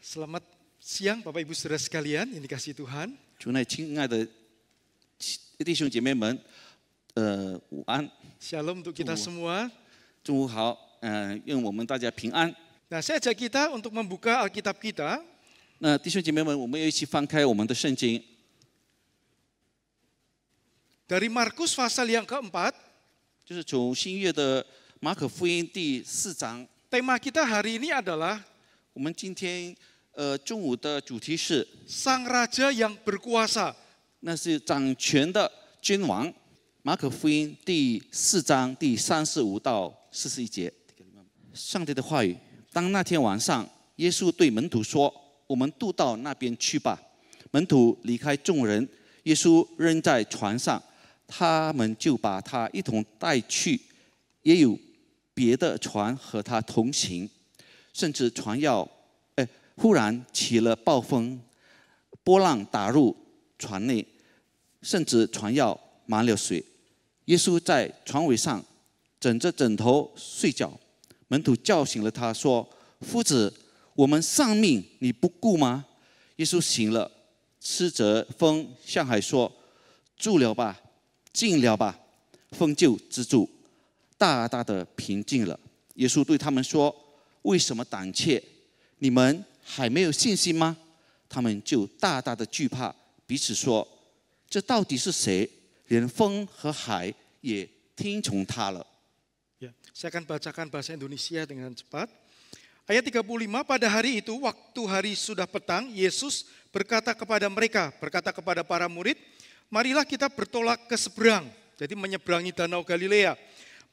Selamat siang Bapak Ibu Saudara sekalian yang dikasihi Tuhan. 主内亲爱的弟兄姐妹们，午安， Shalom untuk kita semua. 中午好，愿我们大家平安。 Nah, saya ajak kita untuk membuka Alkitab kita 那弟兄姐妹们，我们要一起翻开我们的圣经， dari Markus pasal yang keempat. 就是从新约的马可福音第4章。 Tema kita hari ini adalah 我们今天中午的主题是， Sang Raja yang berkuasa. 那是掌权的君王。马可福音第4章第35到41节，上帝的话语。当那天晚上，耶稣对门徒说：“我们渡到那边去吧。”门徒离开众人，耶稣扔在船上，他们就把他一同带去，也有别的船和他同行，甚至船要，忽然起了暴风，波浪打入船内，甚至船要满了水。耶稣在船尾上枕着枕头睡觉，门徒叫醒了他，说：“夫子，我们丧命，你不顾吗？”耶稣醒了，斥责风向海说：“住了吧，静了吧。”风就止住，大大的平静了。耶稣对他们说：“为什么胆怯？你们还没有信心吗？”他们就大大的惧怕，彼此说：“这到底是谁？连风和海也听从他了。” Ya, saya akan bacakan bahasa Indonesia dengan cepat. Ayat 35, pada hari itu, waktu hari sudah petang, Yesus berkata kepada mereka, berkata kepada para murid, marilah kita bertolak ke seberang, jadi menyeberangi Danau Galilea.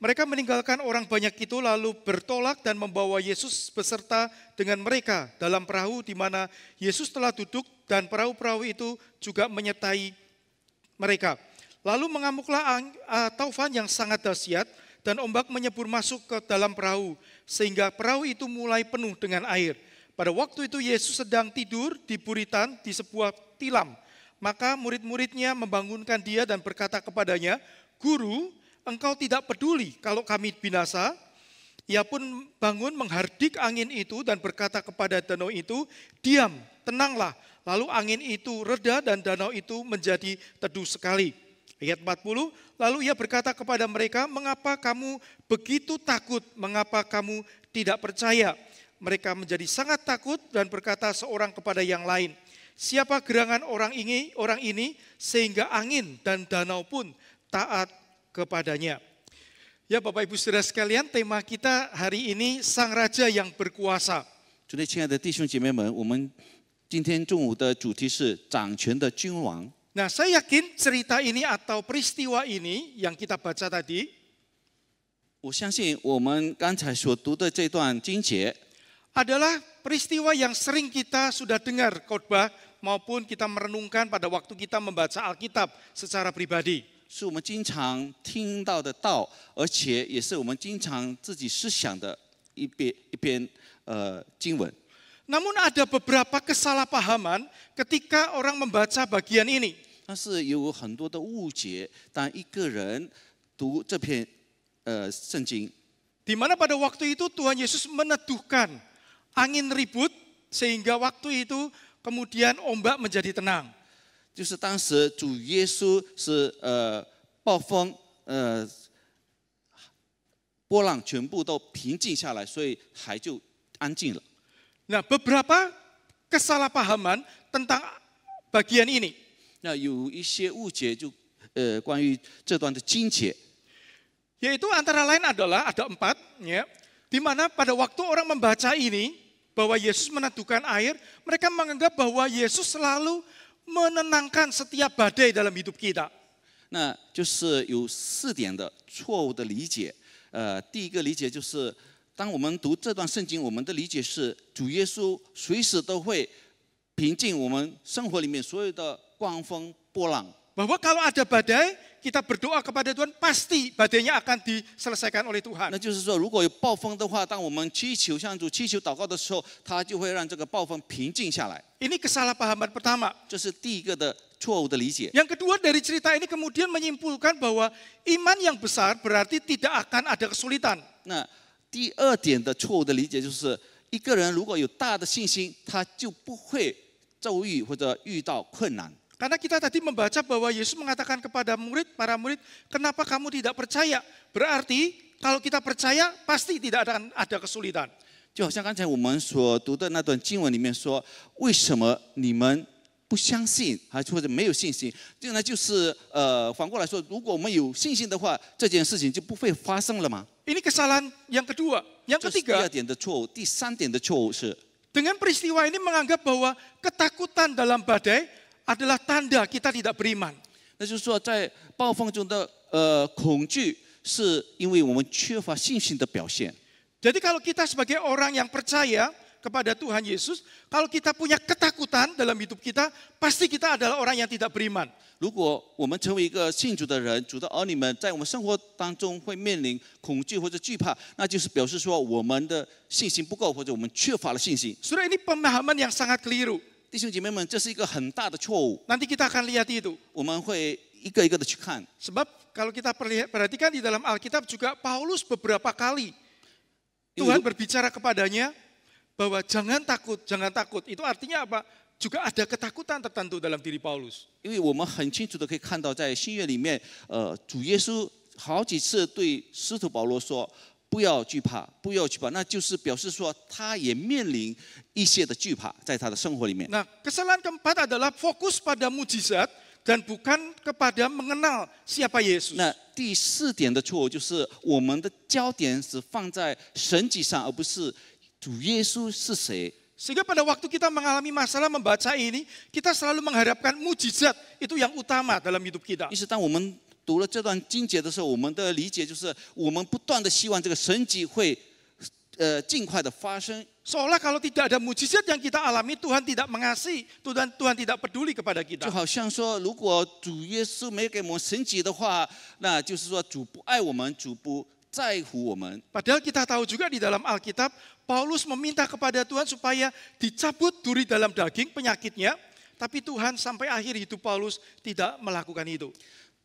Mereka meninggalkan orang banyak itu lalu bertolak dan membawa Yesus beserta dengan mereka dalam perahu di mana Yesus telah duduk dan perahu-perahu itu juga menyertai mereka. Lalu mengamuklah taufan yang sangat dahsyat dan ombak menyebur masuk ke dalam perahu sehingga perahu itu mulai penuh dengan air. Pada waktu itu Yesus sedang tidur di buritan di sebuah tilam. Maka murid-muridnya membangunkan dia dan berkata kepadanya, "Guru, engkau tidak peduli kalau kami binasa?" Ia pun bangun menghardik angin itu dan berkata kepada danau itu, "Diam, tenanglah." Lalu angin itu reda dan danau itu menjadi teduh sekali. Ayat 40, lalu ia berkata kepada mereka, "Mengapa kamu begitu takut? Mengapa kamu tidak percaya?" Mereka menjadi sangat takut dan berkata seorang kepada yang lain, "Siapa gerangan orang ini sehingga angin dan danau pun taat kepadanya?" Ya Bapak Ibu Saudara sekalian, tema kita hari ini Sang Raja yang berkuasa. 主内亲爱的弟兄姐妹们，我们今天中午的主题是掌权的君王。 Nah, saya yakin cerita ini atau peristiwa ini yang kita baca tadi 我相信我们刚才所读的这段经节 adalah peristiwa yang sering kita sudah dengar khotbah maupun kita merenungkan pada waktu kita membaca Alkitab secara pribadi. 是我们经常听到的道，而且也是我们经常自己思想的一篇经文。 Namun ada beberapa kesalahpahaman ketika orang membaca bagian ini. 但是有很多的误解，当一个人读这篇圣经， Di mana pada waktu itu Tuhan Yesus meneduhkan angin ribut sehingga waktu itu kemudian ombak menjadi tenang. 就是当时主耶稣是暴风波浪全部都平静下来，所以海就安静了。 Nah, beberapa kesalahpahaman tentang bagian ini. 那有一些误解就关于这段的经节。 Yaitu antara lain adalah ada 4, ya, di mana pada waktu orang membaca ini bahwa Yesus meneduhkan air, mereka menganggap bahwa Yesus selalu menenangkan setiap badai dalam hidup kita. 那就是有4点的错误的理解。第一个理解就是，当我们读这段圣经，我们的理解是主耶稣随时都会平静我们生活里面所有的狂风波浪。 Bahwa kalau ada badai, kita berdoa kepada Tuhan, pasti badainya akan diselesaikan oleh Tuhan. 那就是说，如果有暴风的话，当我们向主祈求祷告的时候，他就会让这个暴风平静下来。 Ini kesalahpahaman pertama. 这是第一个的错误的理解。 Yang kedua dari cerita ini kemudian menyimpulkan bahwa iman yang besar berarti tidak akan ada kesulitan. 那第二点的错误的理解就是，一个人如果有大的信心，他就不会遭遇或者遇到困难。 Karena kita tadi membaca bahwa Yesus mengatakan kepada para murid, kenapa kamu tidak percaya? Berarti kalau kita percaya, pasti tidak akan ada kesulitan. 就好像刚才我们所读的那段经文里面说，为什么你们不相信，还或者没有信心？这呢就是反过来说，如果我们有信心的话，这件事情就不会发生了嘛。 Ini kesalahan yang kedua. Yang 这是第 ketiga, 二点的错误，第三点的错误是， dengan peristiwa ini menganggap bahwa ketakutan dalam badai adalah tanda kita tidak beriman. 那就是说在暴风中的恐惧，是因为我们缺乏信心的表现。 Jadi kalau kita sebagai orang yang percaya kepada Tuhan Yesus, kalau kita punya ketakutan dalam hidup kita, pasti kita adalah orang yang tidak beriman. 如果我们成为一个信主的人，主的儿女们，在我们生活当中会面临恐惧或者惧怕，那就是表示说我们的信心不够，或者我们缺乏了信心。 Saudara, ini pemahaman yang sangat keliru. 弟兄姐妹们，这是一个很大的错误， Nanti kita akan lihat itu. 我们会一个一个的去看。 Sebab kalau kita perhatikan di dalam Alkitab juga Paulus beberapa kali Tuhan berbicara kepadanya bahwa jangan takut, jangan takut. Itu artinya apa? Juga ada ketakutan tertentu dalam diri Paulus. 因为我们很清楚的可以看到，在新约里面，主耶稣好几次对使徒保罗说：“不要惧怕，不要惧怕。”那就是表示说，他也面临一些的惧怕，在他的生活里面。 Nah, kesalahan keempat adalah fokus pada mujizat dan bukan kepada mengenal siapa Yesus. 那第四点的错误就是我们的焦点是放在神迹上，而不是主耶稣是谁。 Sehingga pada waktu kita mengalami masalah membaca ini, kita selalu mengharapkan mujizat itu yang utama dalam hidup kita. 于是当我们读了这段经节的时候，我们的理解就是我们不断的希望这个神迹会尽快的发生。 Seolah kalau tidak ada mujizat yang kita alami, Tuhan tidak mengasihi, Tuhan tidak peduli kepada 就 kita. 好像说，如果主耶稣没给我们神迹的话，那就是说主不爱我们，主不在乎我们。 Padahal kita tahu juga di dalam Alkitab, Paulus meminta kepada Tuhan supaya dicabut duri dalam daging penyakitnya, tapi Tuhan sampai akhir hidup Paulus tidak melakukan itu.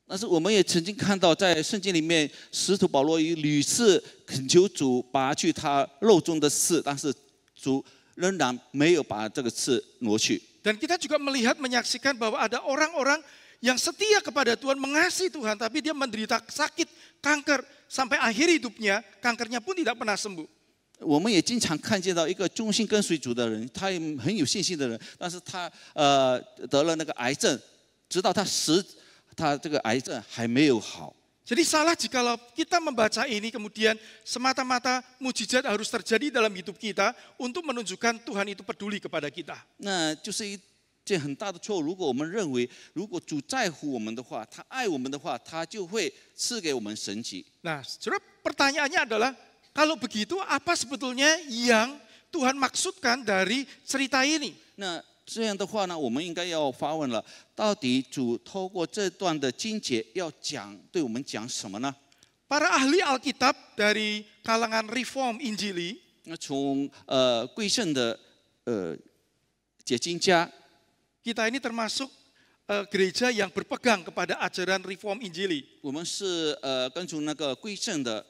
但是我们也曾经看到，在圣经里面，使徒保罗也屡次恳求主拔去他肉中的刺，但是主仍然没有把这个刺挪去。 Dan kita juga melihat, menyaksikan bahwa ada orang-orang yang setia kepada Tuhan, mengasihi Tuhan, tapi dia menderita sakit, kanker, sampai akhir hidupnya, kankernya pun tidak pernah sembuh. 我们也经常看见到一个忠心跟随主的人，他也很有信心的人，但是他得了那个癌症，直到他死，他这个癌症还没有好。 Jadi salah jikalau kita membaca ini kemudian semata-mata mujizat harus terjadi dalam hidup kita untuk menunjukkan Tuhan itu peduli kepada kita. 那就是一件很大的错误。如果我们认为，如果主在乎我们的话，他爱我们的话，他就会赐给我们神迹。 Nah, saudara, pertanyaannya adalah, kalau begitu apa sebetulnya yang Tuhan maksudkan dari cerita ini? 那这样的话呢，我们应该要发问了：到底主透过这段的经节要对我们讲什么呢？ Para ahli Alkitab dari kalangan Reform Injili 那从贵圣的解经家， kita ini termasuk gereja yang berpegang kepada ajaran Reform Injili. 我们是跟从那个贵圣的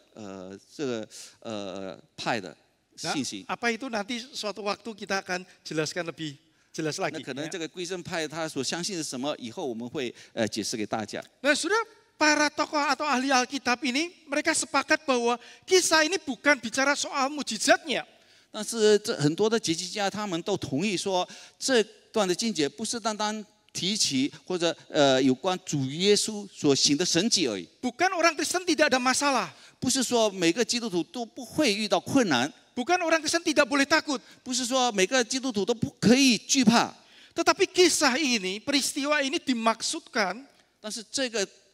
这个派的 Nah, 信息。 apa itu nanti suatu waktu kita akan jelaskan lebih jelas 那 lagi. 可能 ya. 这个贵圣派他所相信是什么，以后我们会解释给大家。 Nah, saudara, para tokoh atau ahli Alkitab ini mereka sepakat bahwa kisah ini bukan bicara soal mujizatnya. 但是这很多的解经家他们都同意说，这段的经节不是单单提起或者有关主耶稣所行的神迹而已， Bukan orang Kristen tidak ada masalah. 不是说每个基督徒都不会遇到困难， Bukan orang Kristen tidak boleh takut. 不是说每个基督徒都不可以惧怕。 Tetapi kisah ini, peristiwa ini dimaksudkan 但是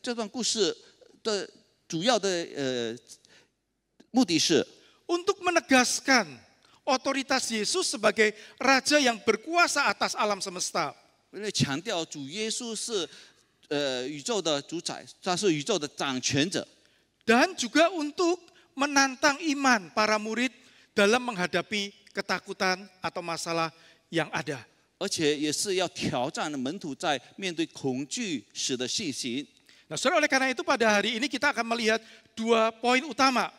这段故事的主要的目的是 untuk menegaskan otoritas Yesus sebagai raja yang berkuasa atas alam semesta. 为了强调主耶稣是宇宙的主宰，他是宇宙的掌权者。 Dan juga untuk menantang iman para murid dalam menghadapi ketakutan atau masalah yang ada. 而且也是要挑战门徒在面对恐惧时的信心。 Nah, saudara, oleh karena itu pada hari ini kita akan melihat dua poin utama.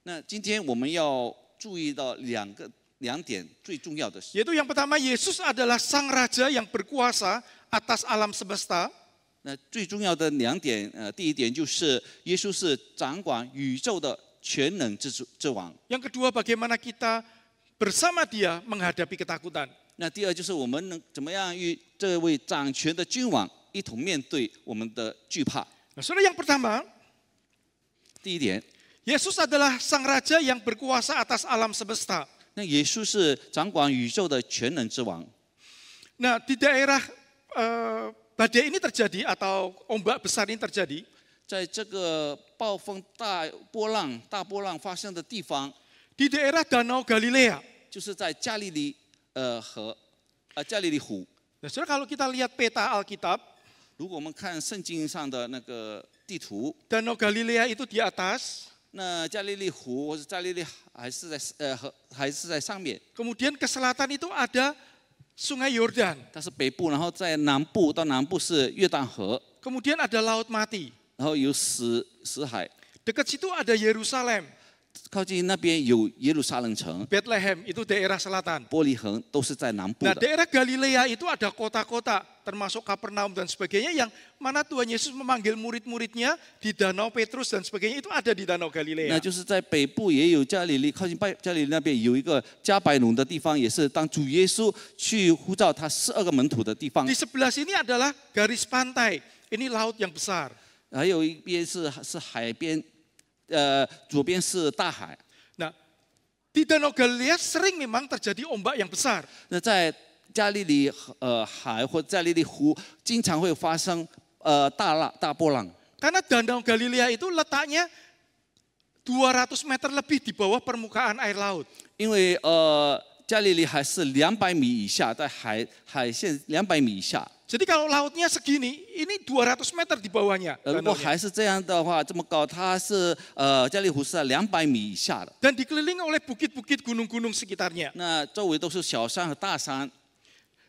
那今天我们要注意到两个2点最重要的事， Yaitu yang pertama, Yesus adalah sang raja yang berkuasa atas alam semesta. 那最重要的2点，第一点就是耶稣是掌管宇宙的全能之王。 Yang kedua, bagaimana kita bersama Dia menghadapi ketakutan. 那第二就是我们能怎么样与这位掌权的君王一同面对我们的惧怕。 Nah, saudara, yang pertama, 第一点， Yesus adalah sang raja yang berkuasa atas alam semesta. 那耶稣是掌管宇宙的全能之王。 Nah, di daerah badai ini terjadi atau ombak besar ini terjadi, 在这个暴风大波浪发生的地方， di daerah Danau Galilea. 就是在加利利加利利湖。 Nah, saudara, kalau kita lihat peta Alkitab, 如果我们看圣经上的那个地图， Danau Galilea itu di atas, 那加利利湖或者加利利还是在上面， kemudian ke selatan itu ada Sungai Yordan, 它是北部，然后在南部到南部是约旦河， kemudian ada Laut Mati. 然后有死海， Dekat situ ada Yerusalem, 靠近那边有耶路撒冷城、 Bethlehem itu daerah selatan. 伯利恒，都是在南部 Nah, 的。 daerah Galilea itu ada kota-kota, termasuk Kapernaum dan sebagainya, yang mana Tuhan Yesus memanggil murid-muridnya di Danau Petrus dan sebagainya, itu ada di Danau 那 Galilea. 就是在北部也有加利利，靠近加利利那边有一个加百农的地方，也是当主耶稣去呼召他12个门徒的地方 Di。sebelah sini adalah garis pantai, ini laut yang besar. 还有一边是海边，左边是大海。 Nah, di Danau Galilea sering memang terjadi ombak yang besar. 那在加利利海或加利利湖，经常会发生大波浪， Karena Danau Galilea itu letaknya 200 meter lebih di bawah permukaan air laut. 因为加利利海是200米以下，在海线200米以下。 Jadi kalau lautnya segini, ini 200 meter di bawahnya. 如果 danaunya. 还是这样的话，这么高，它是加利湖是在200米以下的。 Dan dikelilingi oleh bukit-bukit gunung-gunung sekitarnya. 那周围都是小山和大山，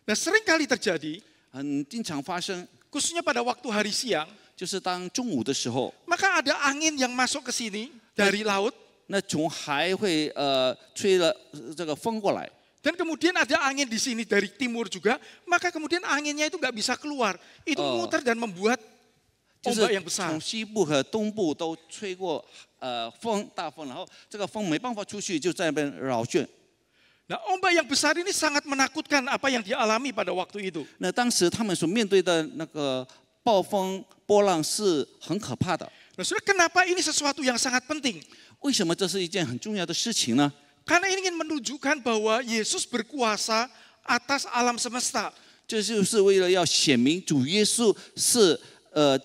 Nah, sering kali terjadi, 很经常发生， khususnya pada waktu hari siang, 就是当中午的时候， maka ada angin yang masuk ke sini dari laut, 那从海会吹了这个风过来。 dan kemudian ada angin di sini dari timur juga, maka kemudian anginnya itu nggak bisa keluar, itu muter dan membuat 就 ombak 是 yang besar. 从西部和东部都吹过大风，然后这个风没办法出去，就在那边扰旋。 Nah, ombak yang besar ini sangat menakutkan apa yang dialami pada waktu itu. 那当时他们所面对的那个暴风波浪是很可怕的。 Nah, saudara, kenapa ini sesuatu yang sangat penting? 为什么这是一件很重要的事情呢？ Karena ini ingin menunjukkan bahwa Yesus berkuasa atas alam semesta. 这就是为了要显明主耶稣是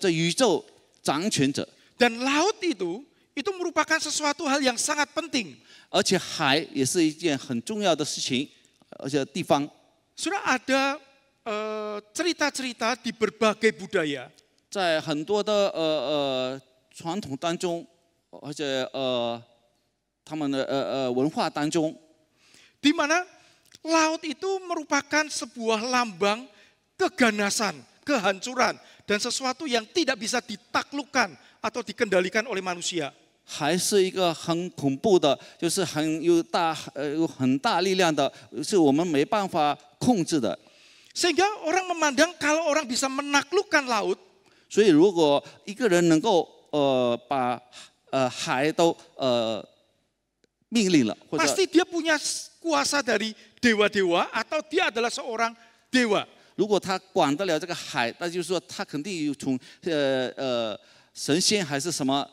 这宇宙掌权者， Dan laut itu merupakan sesuatu hal yang sangat penting. 而且海也是一件很重要的事情，而且地方。 Sudah ada cerita-cerita di berbagai budaya. 在很多的传统当中，而且他们的文化当中， Di mana laut itu merupakan sebuah lambang keganasan, kehancuran, dan sesuatu yang tidak bisa ditaklukkan atau dikendalikan oleh manusia. 还是一个很恐怖的，就是有很大力量的，是我们没办法控制的。 Sehingga orang memandang kalau orang bisa menaklukkan laut, 所以如果一个人能够把海都命令了，或者 pasti dia punya kuasa dari dewa-dewa atau dia adalah seorang dewa. 如果他管得了这个海，那就是说他肯定有从神仙还是什么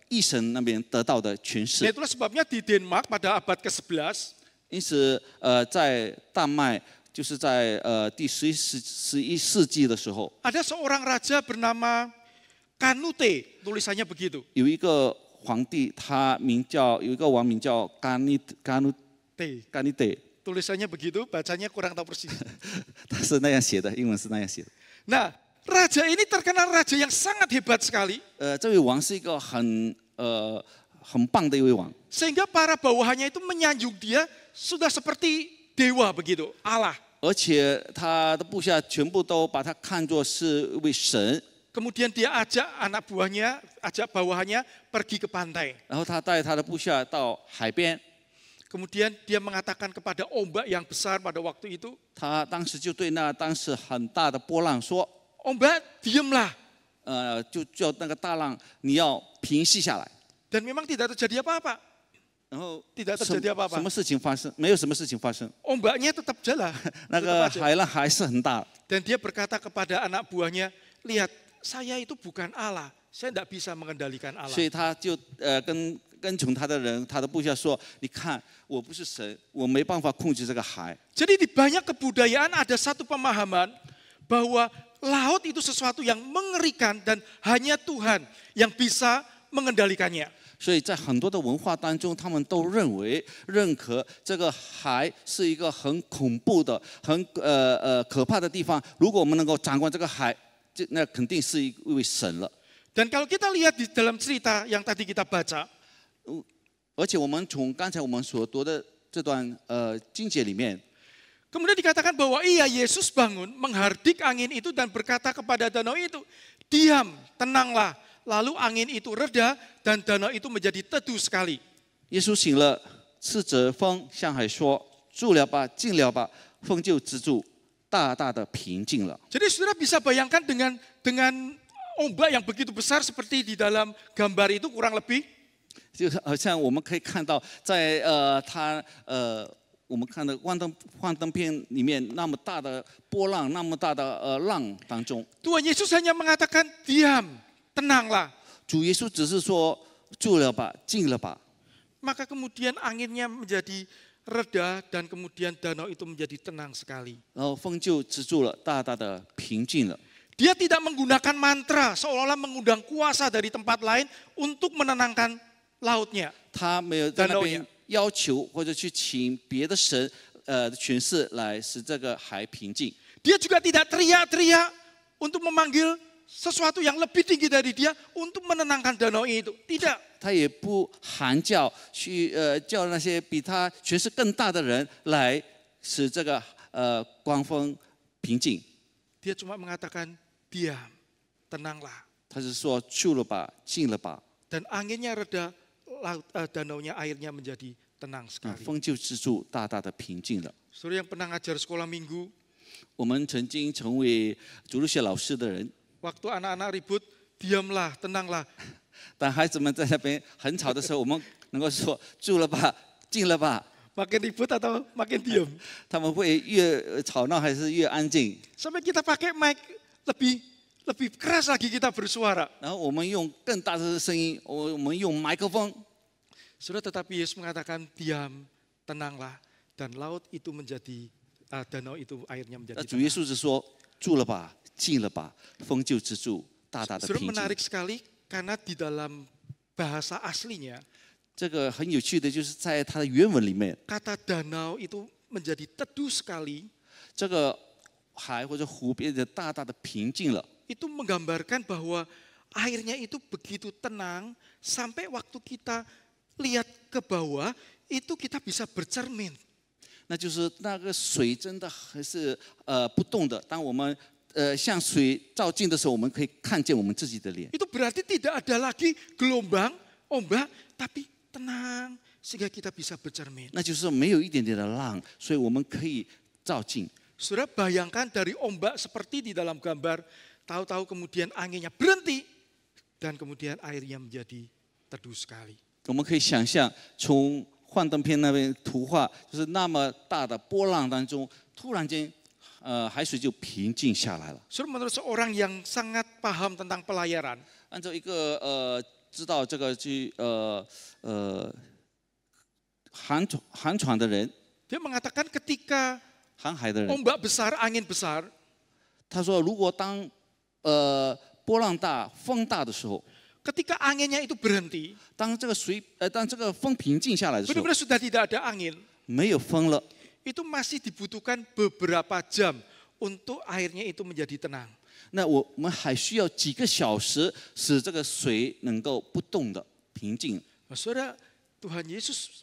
异神那边得到的权 Nah, 势。 itulah sebabnya di Denmark pada abad ke-11, 因此在丹麦，就是在第11世纪的时候， ada seorang raja bernama Canute, tulisannya begitu. 有一个皇帝，有一个王名叫甘尼德， Tulisannya begitu, bacanya kurang tahu persis. 他是那样写的，英文是那样写的。 Nah, raja ini terkenal raja yang sangat hebat sekali. 这位王是一个很棒的一位王， Sehingga para bawahannya itu menyanjung dia sudah seperti dewa begitu, Allah. 而且他的部下全部都把他看作是一位神。 Kemudian dia ajak anak buahnya, ajak bawahannya pergi ke pantai. 然后他带他的部下到海边， Kemudian dia mengatakan kepada ombak yang besar pada waktu itu, 他当时就对那当时很大的波浪说 ombak diamlah. 就叫那个大浪你要平息下来。 Dan memang tidak terjadi apa-apa. 然后 Tidak terjadi 什 apa-apa. 么事情发生？没有什么事情发生， Ombaknya tetap jalan. 那 tetap 个 aja. 海浪还是很大。 Dan dia berkata kepada anak buahnya, lihat, saya itu bukan Allah. Saya tidak bisa mengendalikan Allah. 所以他就跟从他的人，他的部下说：“你看，我不是神，我没办法控制这个海。” Jadi di banyak kebudayaan ada satu pemahaman bahwa laut itu sesuatu yang mengerikan dan hanya Tuhan yang bisa mengendalikannya. 所以在很多的文化当中，他们都认可这个海是一个很恐怖的、很可怕的地方。如果我们能够掌管这个海，那肯定是一位神了。 Dan kalau kita lihat di dalam cerita yang tadi kita baca, 而且我们从刚才我们所读的这段经节里面， kemudian dikatakan bahwa iya Yesus bangun, menghardik angin itu dan berkata kepada danau itu, diam, tenanglah. Lalu angin itu reda dan danau itu menjadi teduh sekali. 耶稣醒了，斥责风，向海说：“住了吧，静了吧。”风就止住，大大的平静了。 Jadi saudara bisa bayangkan dengan ombak yang begitu besar seperti di dalam gambar itu kurang lebih. 就好像我们可以看到，在我们看的幻灯片里面那么大的波浪，那么大的浪当中， Tuhan Yesus hanya mengatakan diam, tenanglah. 主耶稣只是说住了吧，静了吧， Maka kemudian anginnya menjadi reda dan kemudian danau itu menjadi tenang sekali. 然后风就止住了，大大的平静了。 Dia tidak menggunakan mantra seolah-olah mengundang kuasa dari tempat lain untuk menenangkan lautnya. 他没有在那边要求或者去请别的神权势来使这个海平静。 Dia juga tidak teriak-teriak untuk memanggil sesuatu yang lebih tinggi dari dia untuk menenangkan danau itu. Tidak. 他也不喊叫去叫那些比他权势更大的人来使这个光风平静。 Dia cuma mengatakan diam, tenanglah. 他是说住了吧，静了吧， Dan anginnya reda, danaunya airnya menjadi tenang sekali. 风就止住，大大的平静了。 Saudara yang pernah ngajar sekolah minggu, 我们曾经成为主日学老师的人， waktu anak-anak ribut, diamlah, tenanglah. 当孩子们在那边很吵的时候，我们能够说住了吧，静了吧。 Makin ribut atau makin diam? 他们会越吵闹还是越安静？ Sampai kita pakai mic lebih keras lagi kita bersuara. 然后我们用更大的声音，我们用麦克风。 Saudara, tetapi Yesus mengatakan diam, tenanglah, dan laut itu menjadi danau itu airnya menjadi 主耶 tenang. 稣是说住了吧，静了吧，风就止住，大大的 Saudara, 平静。 menarik sekali karena di dalam bahasa aslinya 这个很有趣的就是在它的原文里面， kata danau itu menjadi teduh sekali. 这个海或者湖变得大大的平静了。 Itu menggambarkan bahwa airnya itu begitu tenang sampai waktu kita lihat ke bawah itu kita bisa bercermin. 那就是那个水真的还是不动的。当我们向水照镜的时候，我们可以看见我们自己的脸。 Itu berarti tidak ada lagi gelombang, ombak, tapi tenang sehingga kita bisa bercermin. 那就是没有一点点的浪，所以我们可以照镜。 Saudara bayangkan dari ombak seperti di dalam gambar, tahu-tahu kemudian anginnya berhenti dan kemudian airnya menjadi teduh sekali. 我们可以想象，从幻灯片那边图画，就是那么大的波浪当中，突然间，海水就平静下来了。 Saudara, menurut seorang yang sangat paham tentang pelayaran, 按照一个知道这个航船的人， dia mengatakan ketika 航海的人， ombak besar, angin besar, 他说，如果当波浪大、风大的时候， ketika anginnya itu berhenti, 当这个风平静下来的时候， benar-benar sudah tidak ada angin, 没有风了， itu masih dibutuhkan beberapa jam untuk airnya itu menjadi tenang. 那我们还需要几个小时，使这个水能够不动的平静。 Saudara, Tuhan Yesus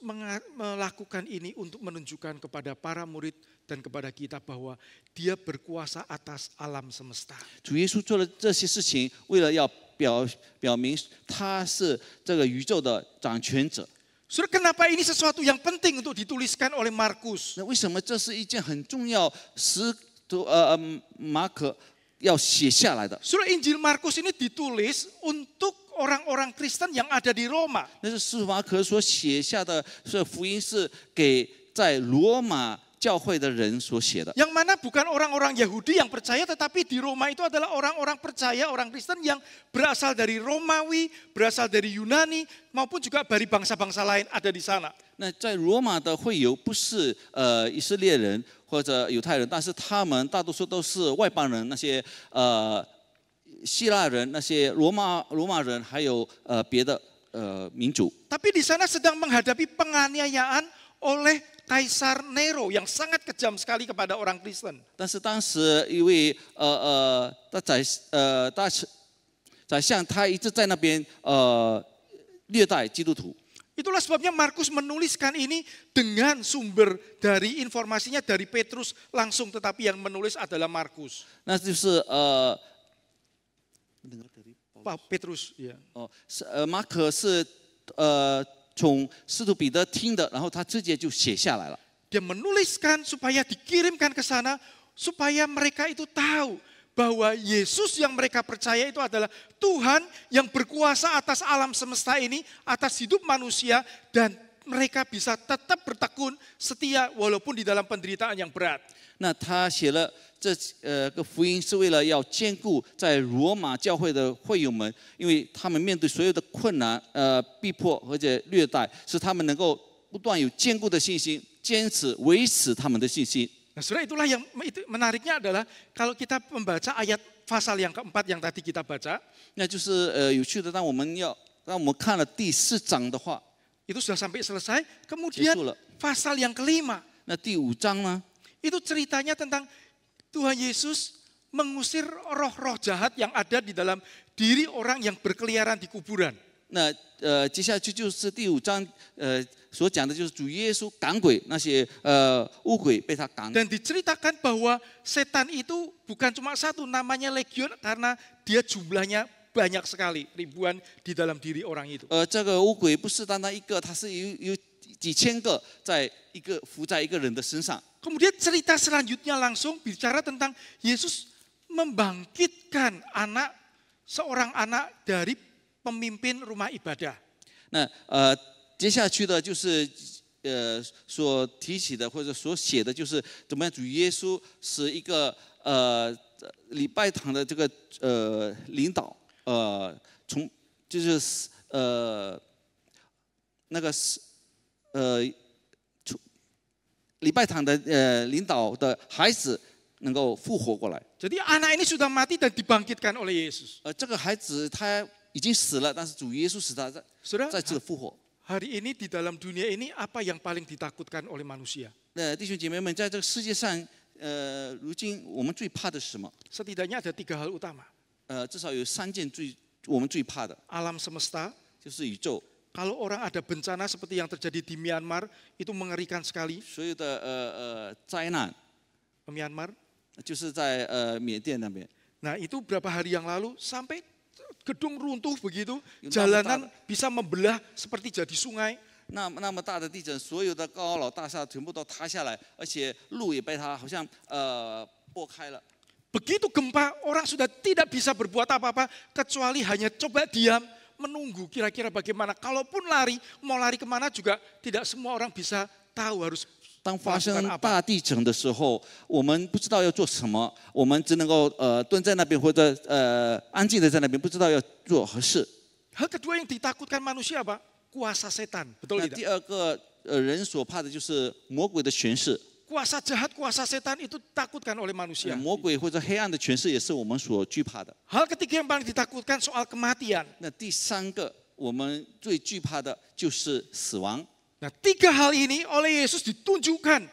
melakukan ini untuk menunjukkan kepada para murid dan kepada kita bahwa Dia berkuasa atas alam semesta. 主耶稣做了这些事情，为了要表明他是这个宇宙的掌权者。Saudara, kenapa ini sesuatu yang penting untuk dituliskan oleh Markus? 那为什么这是一件很重要，马可要写下来的？ Saudara, Injil Markus ini ditulis untuk orang-orang Kristen yang ada di Roma. 那是使徒马可所写下的，这福音是给在罗马教会的人所写的。 Yang mana bukan orang-orang Yahudi yang percaya, tetapi di Roma itu adalah orang-orang percaya, orang Kristen yang berasal dari Romawi, berasal dari Yunani, maupun juga dari bangsa-bangsa lain ada di sana. 那在罗马的会友不是以色列人或者犹太人，但是他们大多数都是外邦人，那些希腊人、那些罗马人，还有别的民族。 Tapi di sana sedang menghadapi penganiayaan oleh Kaisar Nero yang sangat kejam sekali kepada orang Kristen. 但是当时一位宰相，他一直在那边虐待基督徒。 Itulah sebabnya Markus menuliskan ini dengan sumber dari informasinya dari Petrus langsung, tetapi yang menulis adalah Markus. 那就是Petrus, ya. 马可是从使徒彼得听的，然后他直接就写下来了。 Dia menuliskan supaya dikirimkan ke sana, supaya mereka itu tahu bahwa Yesus yang mereka percaya itu adalah Tuhan yang berkuasa atas alam semesta ini, atas hidup manusia, dan mereka bisa tetap bertekun setia walaupun di dalam penderitaan yang berat. 那他写了这个福音，是为了要兼顾在罗马教会的会友们，因为他们面对所有的困难、逼迫或者虐待，使他们能够不断有坚固的信心，坚持维持他们的信心。 Nah, saudara, itulah yang menariknya adalah kalau kita membaca ayat pasal yang keempat yang tadi kita baca, 那就是有趣的，当我们看了第4章的话， itu sudah sampai selesai. Kemudian pasal yang kelima, 那第5章呢？ itu ceritanya tentang Tuhan Yesus mengusir roh-roh jahat yang ada di dalam diri orang yang berkeliaran di kuburan. 那接下去就是第5章所讲的就是主耶稣赶鬼，那些污鬼被他赶。 Dan diceritakan bahwa setan itu bukan cuma satu, namanya legion karena dia jumlahnya banyak sekali, ribuan di dalam diri orang itu. 这个污鬼不是单单一个，它是有几千个附在一个人的身上。 Kemudian cerita selanjutnya langsung bicara tentang Yesus membangkitkan seorang anak dari pemimpin rumah ibadah. 那接下去的就是所提起的或者所写的就是怎么样主耶稣是一个礼拜堂的这个领导从就是那个礼拜堂的领导的孩子能够复活过来。 Jadi anak ini sudah mati dan dibangkitkan oleh Yesus. 这个孩子他已经死了，但是主耶稣使他再次复活。 Hari ini di dalam dunia ini apa yang paling ditakutkan oleh manusia? 弟兄姐妹们，在这个世界上，如今我们最怕的是什么？ Setidaknya ada 3 hal utama. 至少有3件我们最怕的， Alam semesta. 就是宇宙。 Kalau orang ada bencana seperti yang terjadi di Myanmar, itu mengerikan sekali. 所有的灾难， Myanmar. 就是在缅甸那边。 Nah, itu berapa hari yang lalu sampai gedung runtuh begitu, jalanan bisa membelah seperti jadi sungai. 那么大的地震，所有的高楼大厦全部都塌下来，而且路也被它好像拨开了。 Begitu gempa, orang sudah tidak bisa berbuat apa-apa kecuali hanya coba diam, menunggu kira-kira bagaimana. Kalaupun lari, mau lari kemana juga tidak semua orang bisa tahu harus 当发生大地震的时候，我们不知道要做什么，我们只能够蹲在那边或者安静的在那边，不知道要做何事。 Hal kedua yang ditakutkan manusia apa? Kuasa setan, betul 那 tidak? 第二个人所怕的就是魔鬼的权势。 Kuasa jahat, kuasa setan itu ditakutkan oleh manusia. 魔鬼或者黑暗的权势也是我们所惧怕的。 Hal ketiga yang paling ditakutkan soal kematian. 那第3个我们最惧怕的就是死亡。 Nah, 3 hal ini oleh Yesus dituliskan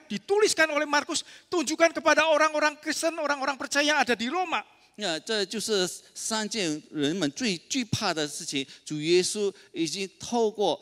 oleh Markus, tunjukkan kepada orang-orang Kristen, orang-orang percaya ada di Roma. 那这就是3件人们最惧怕的事情。主耶稣已经透过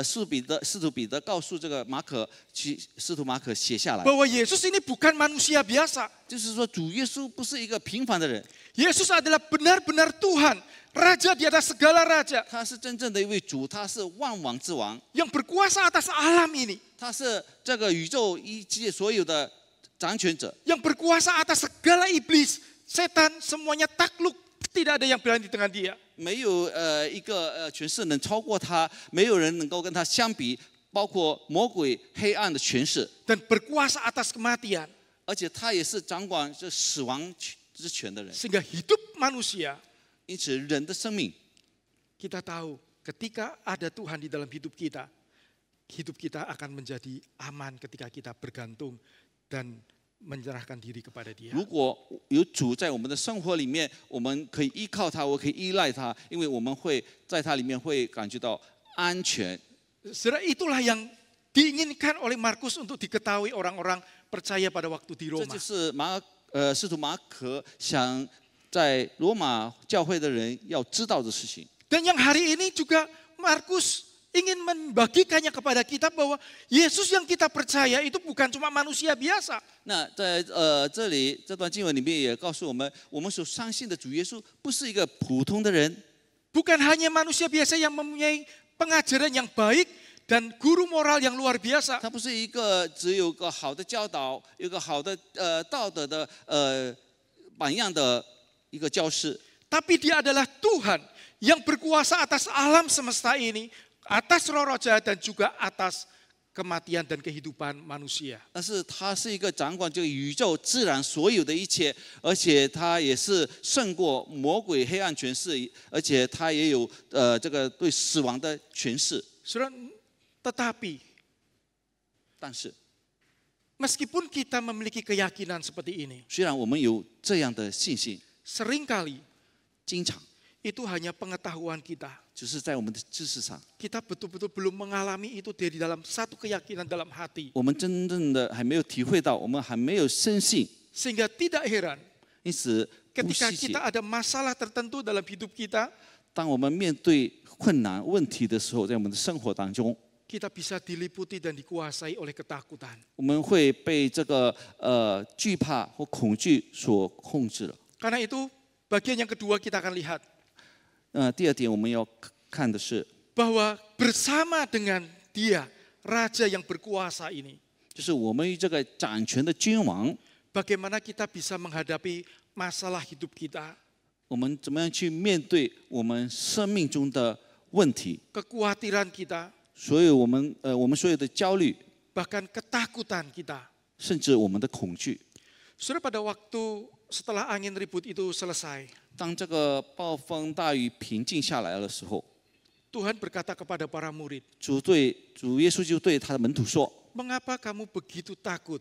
使徒彼得告诉这个马可，使徒马可写下来， bahwa Yesus ini bukan manusia biasa. 就是说主耶稣不是一个平凡的人， Yesus adalah benar-benar Tuhan, Raja di atas segala raja, 他是真正的一位主，他是万王之王， yang berkuasa atas alam ini, 他是这个宇宙一切所有的掌权者， yang berkuasa atas segala iblis, setan, semuanya takluk, tidak ada yang berani dengan dia. 没有一个权势能超过他，没有人能够跟他相比，包括魔鬼黑暗的权势， Dan berkuasa atas kematian, 而且他也是掌管这死亡之权的人。 sehingga hidup manusia, 因此，人的生命， kita tahu ketika ada Tuhan di dalam hidup kita akan menjadi aman ketika kita bergantung dan menyerahkan diri kepada Dia. 如果有主在我们的生活里面，我们可以依靠他，我可以依赖他，因为我们会在他里面会感觉到安全。 Saudara, itulah yang diinginkan oleh Markus untuk diketahui orang-orang percaya pada waktu di 这 Roma. 就是使徒马可想在罗马教会的人要知道的事情。 Dan yang hari ini juga Markus ingin membagikannya kepada kita bahwa Yesus yang kita percaya itu bukan cuma manusia biasa. 那在这里这段经文里面也告诉我们，我们所相信的主耶稣不是一个普通的人， Bukan hanya manusia biasa yang mempunyai pengajaran yang baik dan guru moral yang luar biasa. 他不是一个只有个好的教导，有个好的道德的榜样的一个教师， Tapi dia adalah Tuhan yang berkuasa atas alam semesta ini, atas roh-roh jahat dan juga atas kematian dan kehidupan manusia. 但是他是一个掌管这个宇宙自然所有的一切，而且他也是胜过魔鬼黑暗权势，而且他也有这个对死亡的权势。 Saudara, tetapi 但是 meskipun kita memiliki keyakinan seperti ini, 虽然我们有这样的信心， seringkali 经常 itu hanya pengetahuan kita. 只是在我们的知识上， Kita betul-betul belum mengalami itu dari dalam satu keyakinan dalam hati. 我们真正的还没有体会到，我们还没有深信， Sehingga tidak heran 因此不 ketika 稀奇 kita。ada masalah tertentu dalam hidup kita, 当我们面对困难问题的时候，在我们的生活当中， kita bisa diliputi dan dikuasai oleh ketakutan. 我们会被这个惧怕或恐惧所控制了。 Karena itu bagian yang kedua kita akan lihat 第二点我们要看的是， bahwa bersama dengan Dia, Raja yang berkuasa ini, 就是我们与这个掌权的君王， bagaimana kita bisa menghadapi masalah hidup kita, 我们怎么样去面对我们生命中的问题， kekhawatiran kita, 所有我们所有的焦虑， bahkan ketakutan kita. 甚至我们的恐惧。 Saudara, pada waktu setelah angin ribut itu selesai, 当这个暴风大雨平静下来的时候， Tuhan berkata kepada para murid, 主耶稣就对他的门徒说 "Mengapa kamu begitu takut?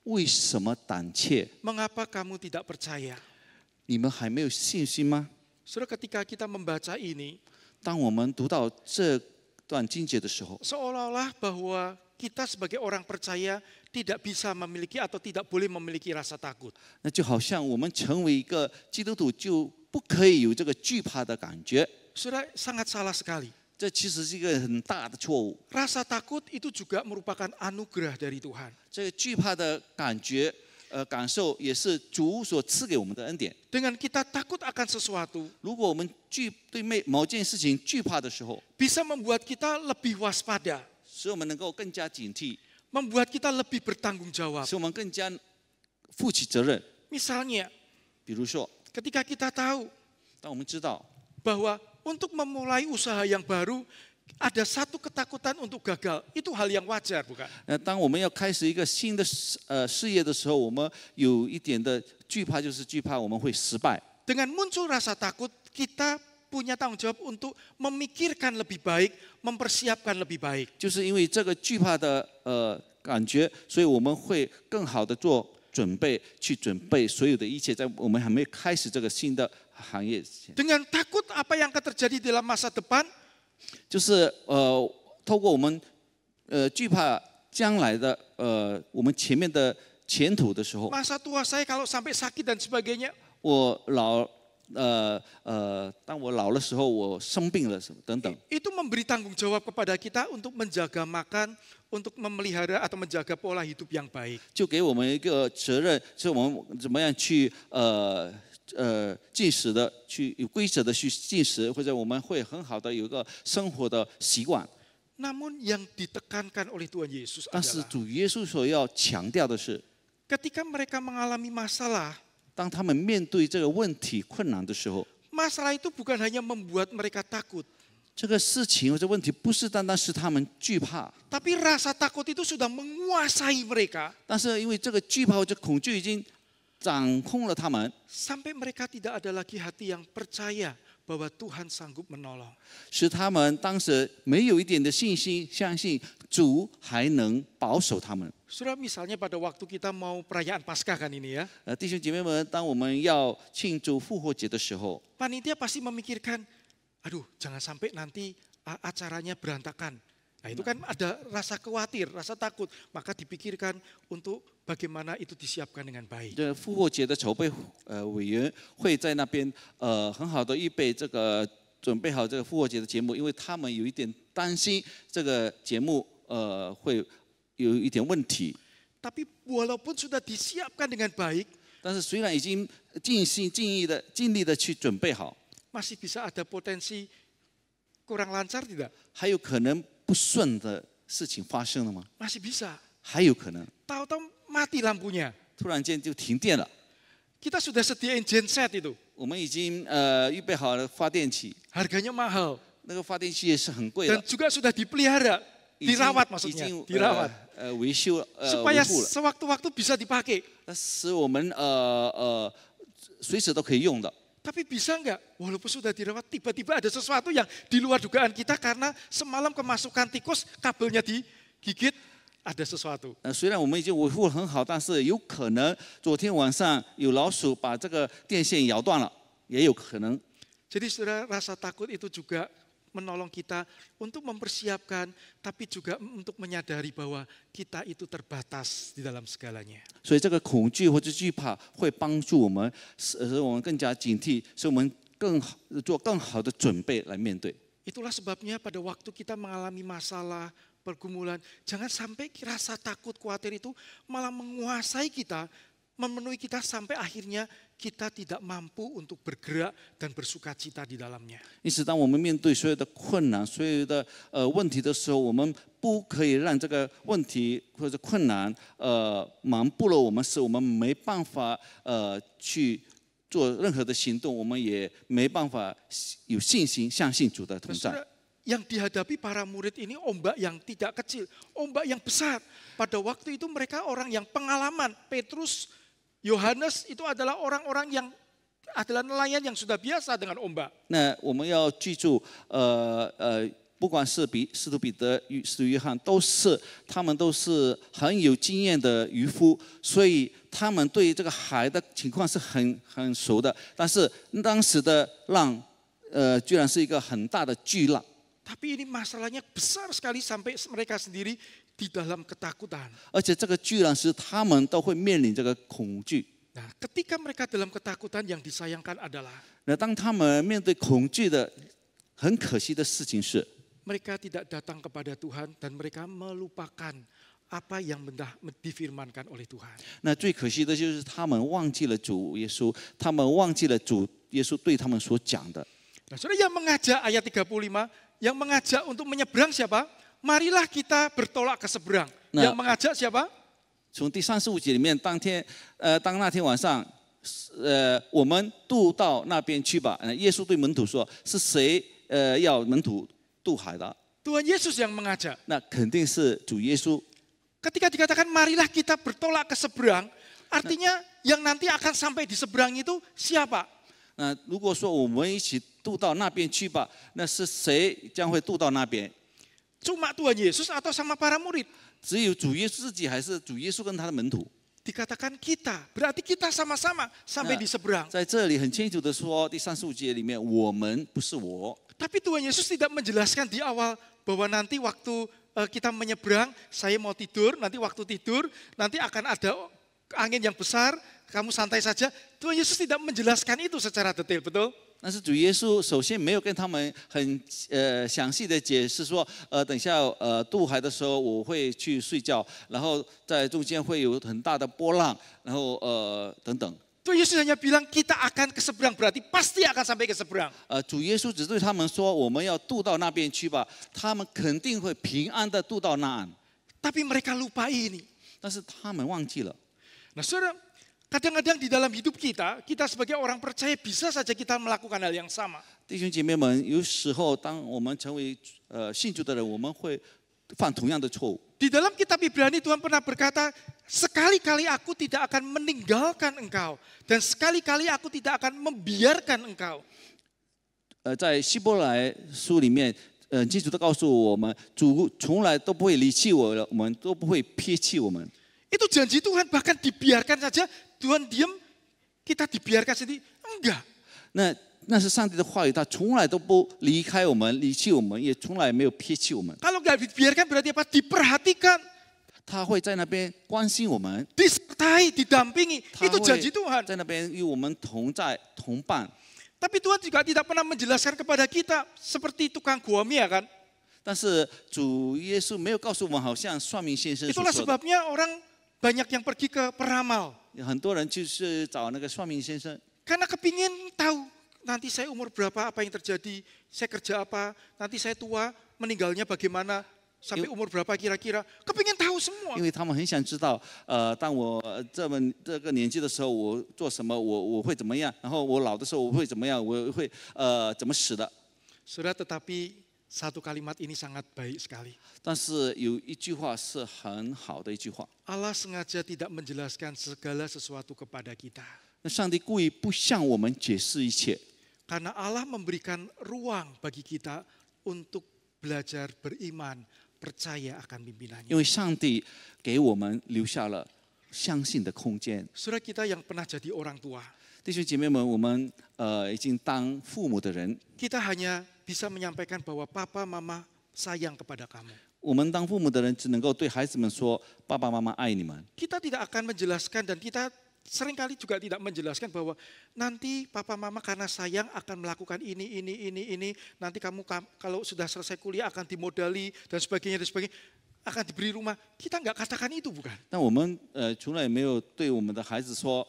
为什么胆怯？ Mengapa kamu tidak percaya?" 你们还没有信心吗？ Saudara, ketika kita membaca ini, 当我们读到这段经节的时候， seolah-olah bahwa kita sebagai orang percaya tidak bisa memiliki atau tidak boleh memiliki rasa takut. 那就好像我们成为一个基督徒就不可以有这个惧怕的感觉， Saudara, sangat salah sekali. 这其实是一个很大的错误。 Rasa takut itu juga merupakan anugerah dari Tuhan. 这个惧怕的感觉、感受也是主所赐给我们的恩典。 Dengan kita takut akan sesuatu, 如果我们对某件事情惧怕的时候， bisa membuat kita lebih waspada, 使我们能够更加警惕， membuat kita lebih bertanggung jawab. 使我们更加负起责任。 Misalnya, 比如说， ketika kita tahu 当我们知道 bahwa untuk memulai usaha yang baru, ada satu ketakutan untuk gagal. Itu hal yang wajar, bukan? 当我们要开始一个新的事业的时候，我们有一点的惧怕，就是惧怕我们会失败。 Dengan muncul rasa takut, kita punya tanggung jawab untuk memikirkan lebih baik, mempersiapkan lebih baik. 就是因为这个惧怕的感觉，所以我们会更好的做准备，去准备所有的一切，在我们还没开始这个新的行业之前， Dengan takut apa yang akan terjadi dalam masa depan, 就是透过我们惧怕将来的我们前面的前途的时候， masa tua saya kalau sampai sakit dan sebagainya, 我当我老的时候，我生病了什么等等。 Itu memberi tanggung jawab kepada kita untuk menjaga makan, untuk memelihara atau menjaga pola hidup yang baik. 就给我们一个责任，是我们怎么样去进食的，去有规则的去进食，或者我们会很好的有一个生活的习惯。 Namun yang ditekankan oleh Tuhan Yesus 但是 adalah 主耶稣所要强调的是， ketika mereka mengalami masalah, 当他们面对这个问题困难的时候， masalah itu bukan hanya membuat mereka takut, 这个事情或者问题不是单单是他们惧怕， tapi rasa takut itu sudah menguasai mereka 但是因为这个惧怕或者恐惧已经掌控了他们， sampai mereka tidak ada lagi hati yang percaya bahwa Tuhan sanggup menolong. 使他们当时没有一点的信心，相信主还能保守他们。 Saudara, misalnya pada waktu kita mau perayaan Paskah kan ini ya, 弟兄姐妹们，当我们要庆祝复活节的时候， panitia pasti memikirkan, aduh jangan sampai nanti acaranya berantakan. Nah itu kan ada rasa khawatir, rasa takut, maka dipikirkan untuk bagaimana itu disiapkan dengan baik. 这复活节的筹备委员会在那边很好的预备这个准备好这个复活节的节目，因为他们有一点担心这个节目会有一点问题。 Tapi walaupun sudah disiapkan dengan baik, 但是虽然已经尽心尽力的去准备好， masih bisa ada potensi kurang lancar tidak? 还有可能不顺的事情发生了吗？ Masih bisa. 还有可能， Tahu-tahu mati lampunya. 突然间就停电了。 Kita sudah sediain genset itu, 我们已经预备好了发电器， harganya mahal. 那个发电器也是很贵 Dan 的， juga sudah dipelihara, 已经 dirawat 已 maksudnya, 经 dirawat. 维修维 Supaya 护了， sewaktu-waktu bisa dipakai. 那使我们随时都可以用的。 Tapi bisa nggak, walaupun sudah dirawat, tiba-tiba ada sesuatu yang di luar dugaan kita karena semalam kemasukan tikus, kabelnya digigit, ada sesuatu. 虽然我们已经维护得很好，但是有可能昨天晚上有老鼠把这个电线咬断了，也有可能。 Jadi saudara, rasa takut itu juga menolong kita untuk mempersiapkan, tapi juga untuk menyadari bahwa kita itu terbatas di dalam segalanya. 所以这个恐惧或者惧怕会帮助我们，使我们更加警惕，使我们做更好的准备来面对。 Itulah sebabnya pada waktu kita mengalami masalah, pergumulan, jangan sampai rasa takut, khawatir itu malah menguasai kita, memenuhi kita sampai akhirnya kita tidak mampu untuk bergerak dan bersuka cita di dalamnya. 因此，当我们面对所有的困难、所有的问题的时候，我们不可以让这个问题或者困难瞒不了我们，使我们没办法去做任何的行动，我们也没办法有信心相信主的同在。 Yang dihadapi para murid ini ombak yang tidak kecil, ombak yang besar. Pada waktu itu mereka orang yang pengalaman. Petrus, Yohanes itu adalah orang-orang yang adalah nelayan yang sudah biasa dengan ombak. 那我们要记住，不管是使徒彼得与使徒约翰，他们都是很有经验的渔夫，所以他们对这个海的情况是很熟的。但是当时的浪，居然是一个很大的巨浪。 Tapi ini masalahnya besar sekali sampai mereka sendiri di dalam ketakutan. 而且这个巨浪是他们都会面临这个恐惧。 Nah, ketika mereka dalam ketakutan yang disayangkan adalah 那当他们面对恐惧的，很可惜的事情是， mereka tidak datang kepada Tuhan dan mereka melupakan apa yang difirmankan oleh Tuhan. 那最可惜的就是他们忘记了主耶稣，他们忘记了主耶稣对他们所讲的。 Nah, saudara, yang mengajak ayat 35, yang mengajak untuk menyeberang siapa? Marilah kita bertolak ke seberang. Nah. Yang mengajak siapa? 从第35节里面，当那天晚上，我们渡到那边去吧。耶稣对门徒说：“是谁要门徒渡海的？” Tuhan Yesus yang mengajak. 那肯定是主耶稣。 Ketika dikatakan marilah kita bertolak ke seberang, artinya yang nanti akan sampai di seberang itu siapa? 那如果说我们一起渡到那边去吧，那是谁将会渡到那边？ Cuma Tuhan Yesus atau sama para murid? 只有主耶稣自己，还是主耶稣跟他的门徒？ Dikatakan kita, berarti kita sama-sama sampai di seberang. 在这里很清楚的说，第35节里面，我们不是我。 Tapi Tuhan Yesus tidak menjelaskan di awal bahwa nanti waktu kita menyeberang, saya mau tidur, nanti waktu tidur, nanti akan ada angin yang besar, kamu santai saja. Tuhan Yesus tidak menjelaskan itu secara detail, betul? 但是主耶稣首先没有跟他们很详细的解释说，等一下渡海的时候我会去睡觉，然后在中间会有很大的波浪，然后等等。 Tuhan Yesus hanya bilang kita akan ke seberang, berarti pasti akan sampai ke seberang. 主耶稣只对他们说，我们要渡到那边去吧，他们肯定会平安的渡到那岸。 Tapi mereka lupa ini. 但是他们忘记了。 Nah, saudara, kadang-kadang di dalam hidup kita, kita sebagai orang percaya bisa saja kita melakukan hal yang sama. 弟兄姐妹们，有时候当我们成为信主的人，我们会犯同样的错误。 Di dalam kitab Ibrani Tuhan pernah berkata, sekali-kali aku tidak akan meninggalkan engkau. Dan sekali-kali aku tidak akan membiarkan engkau. 在希伯来书里面，基督都告诉我们，主从来都不会离弃我们，都不会撇弃我们。 Itu janji Tuhan, bahkan dibiarkan saja, Tuhan diam, kita dibiarkan sendiri. Enggak. 那是上帝的话语，他从来都不离开我们、离弃我们，也从来没有撇弃我们。 Kalau nggak dibiarkan berarti apa? Diperhatikan, 他会在那边关心我们， disertai, didampingi. 他 Itu 会 janji Tuhan. 在那边与我们同在、同伴。 Tapi Tuhan juga tidak pernah menjelaskan kepada kita seperti tukang guamia kan. 但是主耶稣没有告诉我们，好像算命先生所 Itulah 说的， sebabnya orang banyak yang pergi ke peramal. 很多人就是找那个算命先生， Karena kepingin tahu nanti saya umur berapa, apa yang terjadi, saya kerja apa, nanti saya tua, meninggalnya bagaimana, sampai umur berapa kira-kira. Kepingin tahu semua. 因为他们很想知道，当我这个年纪的时候，我做什么，我会怎么样，然后我老的时候我会怎么样，我会怎么死的。 Saudara, tetapi satu kalimat ini sangat baik sekali. 但是有一句话是很好的一句话， Allah sengaja tidak menjelaskan segala sesuatu kepada kita. 那上帝故意不向我们解释一切， Karena Allah memberikan ruang bagi kita untuk belajar beriman, percaya akan pimpinannya. 因为上帝给我们留下了相信的空间。 Saudara kita yang pernah jadi orang tua, 弟兄姐妹们，我们已经当父母的人， kita hanya bisa menyampaikan bahwa papa mama sayang kepada kamu. 我们当父母的人只能够对孩子们说：“爸爸妈妈爱你们。” Kita tidak akan menjelaskan dan kita seringkali juga tidak menjelaskan bahwa nanti papa mama karena sayang akan melakukan ini. Nanti kamu kalau sudah selesai kuliah akan dimodali dan sebagainya, akan diberi rumah. Kita nggak katakan itu, bukan? 但我们从来也没有对我们的孩子说，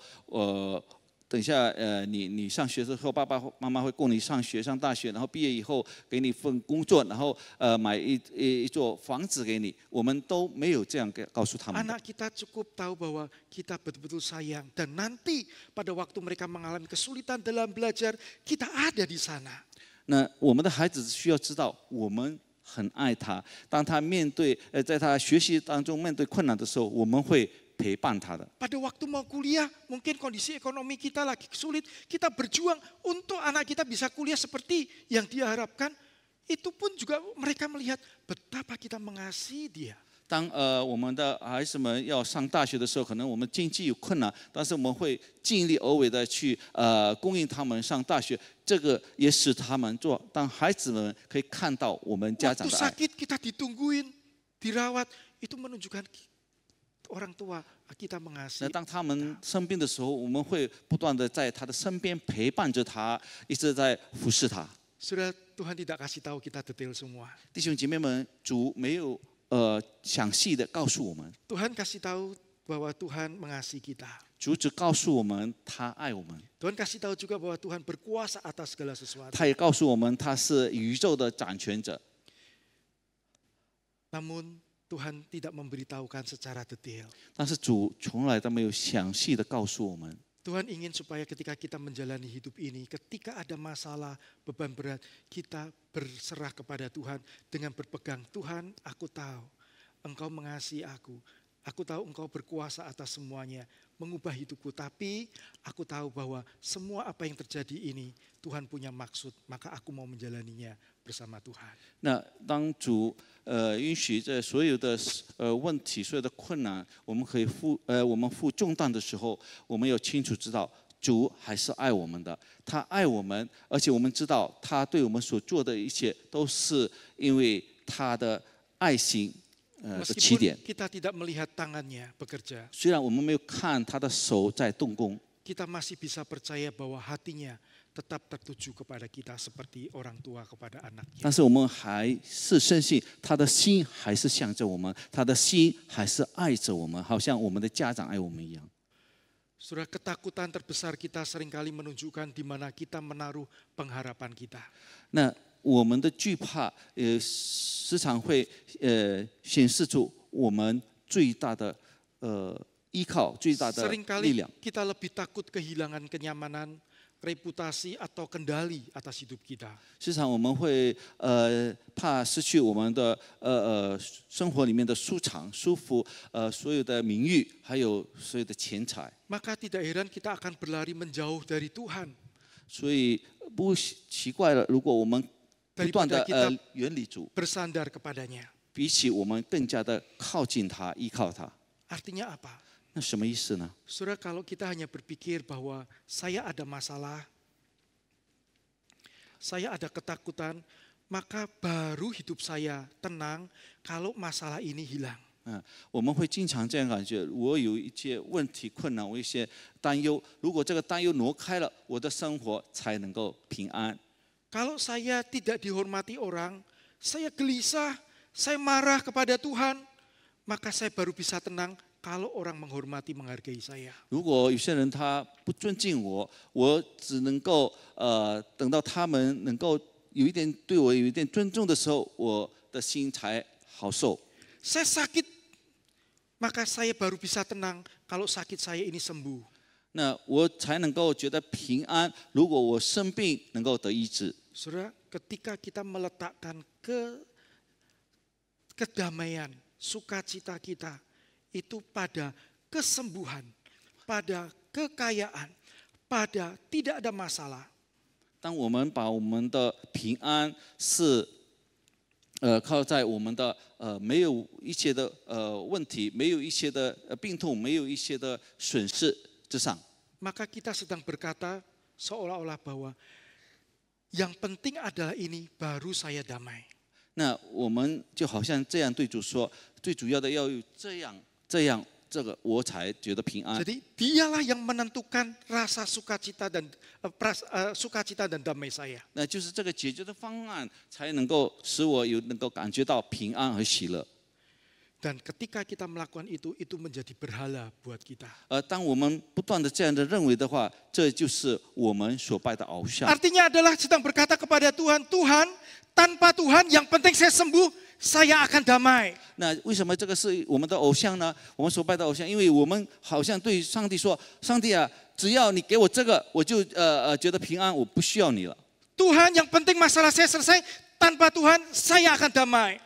等一下你上学之后，爸爸妈妈会供你上学上大学，然后毕业以后给你份工作，然后买一座房子给你。我们都没有这样告诉他们。 Anak kita cukup tahu bahwa kita betul-betul sayang dan nanti pada waktu mereka mengalami kesulitan dalam belajar, kita ada di sana. 那我们的孩子需要知道，我们很爱他。当他面对在他学习当中面对困难的时候，我们会陪伴他的。 Pada waktu mau kuliah, mungkin kondisi ekonomi kita lagi sulit, kita berjuang untuk anak kita bisa kuliah seperti yang dia harapkan. Itu pun juga mereka melihat betapa kita mengasihi dia. 当我们的孩子们要上大学的时候，可能我们经济有困难，但是我们会尽力而为的去供应他们上大学。这个也使他们做，当孩子们可以看到我们家长 Waktu 的爱。 sakit kita ditungguin, dirawat, itu menunjukkan orang tua kita 那 mengasihi. 当他们生病的时候，我们会不断的在他的身边陪伴着他，一直在服侍他。 Sudah Tuhan tidak kasih tahu kita detail semua. 弟兄姐妹们，主没有详细的告诉我们， Tuhan kasih tahu bahwa Tuhan mengasihi kita. 主只告诉我们他爱我们， Tuhan kasih tahu juga bahwa Tuhan berkuasa atas segala sesuatu. 他也告诉我们他是宇宙的掌权者。 Namun Tuhan tidak memberitahukan secara detail. 但是主从来都没有详细的告诉我们。 Tuhan ingin supaya ketika kita menjalani hidup ini, ketika ada masalah, beban berat, kita berserah kepada Tuhan dengan berpegang, Tuhan, aku tahu Engkau mengasihi aku. Aku tahu Engkau berkuasa atas semuanya, mengubah hidupku. Tapi aku tahu bahwa semua apa yang terjadi ini, Tuhan punya maksud, maka aku mau menjalaninya bersama Tuhan. 那当主允许这所有的问题、所有的困难，我们可以我们负重担的时候，我们要清楚知道，主还是爱我们的。他爱我们，而且我们知道他对我们所做的一切都是因为他的爱心的起点。 Meskipun kita tidak melihat tangannya bekerja, 虽然我们没有看他的手在动工， kita masih bisa percaya bahwa hatinya tetap tertuju kepada kita seperti orang tua kepada anaknya. 但是我们还是深信他的心还是向着我们，他的心还是爱着我们，好像我们的家长爱我们一样。 Saudara, ketakutan terbesar kita seringkali menunjukkan di mana kita menaruh pengharapan kita. 那我们的惧怕，时常会显示出我们最大的依靠、最大的力 Seringkali 量。 kita lebih takut kehilangan kenyamanan, reputasi atau kendali atas hidup kita. 时常我们会怕失去我们的生活里面的舒畅、舒服，所有的名誉，还有所有的钱财。 Maka tidak heran kita akan berlari menjauh dari Tuhan. 所以不奇怪了，如果我们不断的 Daripada kita 远离主， bersandar kepadanya. 比起我们更加的靠近他、依靠他， Artinya apa? 那什么意思呢？ Saudara, kalau kita hanya berpikir bahwa saya ada masalah, saya ada ketakutan, maka baru hidup saya tenang kalau masalah ini hilang. 我们会经常这样感觉，我有一些问题、困难，我有一些担忧。如果这个担忧挪开了，我的生活才能够平安。 Kalau saya tidak dihormati orang, saya gelisah, saya marah kepada Tuhan, maka saya baru bisa tenang kalau orang menghormati, menghargai saya. 如果有些人他不尊敬我，我只能够等到他们能够有一点对我有一点尊重的时候，我的心才好受。 Saya sakit, maka saya baru bisa tenang kalau sakit saya ini sembuh. 那我才能够觉得平安。如果我生病能够得医治， Saudara, ketika kita meletakkan kedamaian, sukacita kita itu pada kesembuhan, pada kekayaan, pada tidak ada masalah. 当我们把我们的平安是靠在我们的没有一些的问题，没有一些的病痛，没有一些的损失之上， Maka kita sedang berkata seolah-olah bahwa yang penting adalah ini baru saya damai. 那我们就好像这样对主说，最主要的要有这样这个我才觉得平安。 Jadi dialah yang menentukan rasa sukacita dan damai saya. 那就是这个解决的方案，才能够使我能够感觉到平安和喜乐。 Dan ketika kita melakukan itu menjadi berhala buat kita. 当我们不断的这样的认为的话，这就是我们所拜的偶像。 Artinya adalah sedang berkata kepada Tuhan, Tuhan, tanpa Tuhan yang penting saya sembuh, saya akan damai. 那为什么这个是我们的偶像呢？我们所拜的偶像，因为我们好像对上帝说：“上帝啊，只要你给我这个，我就觉得平安，我不需要你了。” Tuhan yang penting masalah saya selesai, tanpa Tuhan saya akan damai.